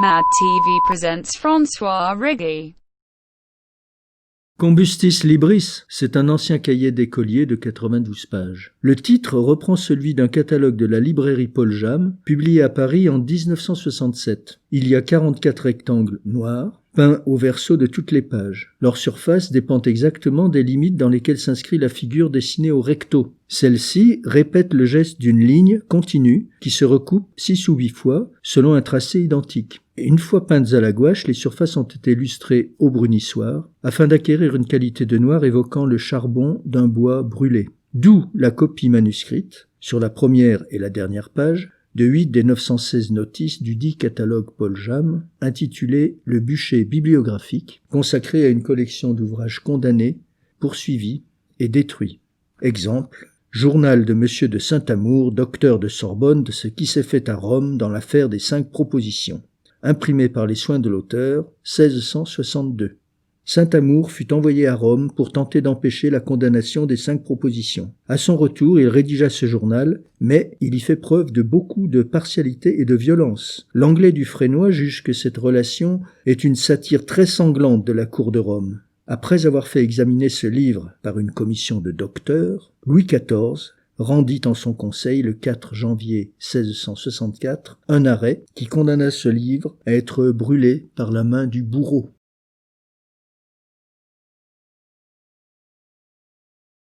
Mad TV presents François Riggy. Combustis Libris, c'est un ancien cahier d'écolier de 92 pages. Le titre reprend celui d'un catalogue de la librairie Paul James, publié à Paris en 1967. Il y a 44 rectangles noirs, peints au verso de toutes les pages. Leur surface dépend exactement des limites dans lesquelles s'inscrit la figure dessinée au recto. Celle-ci répète le geste d'une ligne continue qui se recoupe 6 ou 8 fois selon un tracé identique. Une fois peintes à la gouache, les surfaces ont été lustrées au brunissoir afin d'acquérir une qualité de noir évoquant le charbon d'un bois brûlé. D'où la copie manuscrite, sur la première et la dernière page, de 8 des 916 notices du dit catalogue Paul James, intitulé « Le bûcher bibliographique », consacré à une collection d'ouvrages condamnés, poursuivis et détruits. Exemple, journal de Monsieur de Saint-Amour, docteur de Sorbonne, de ce qui s'est fait à Rome dans l'affaire des 5 propositions. Imprimé par les soins de l'auteur, 1662. Saint-Amour fut envoyé à Rome pour tenter d'empêcher la condamnation des 5 propositions. À son retour, il rédigea ce journal, mais il y fait preuve de beaucoup de partialité et de violence. L'anglais du Fresnoy juge que cette relation est une satire très sanglante de la cour de Rome. Après avoir fait examiner ce livre par une commission de docteurs, Louis XIV rendit en son conseil le 4 janvier 1664 un arrêt qui condamna ce livre à être brûlé par la main du bourreau.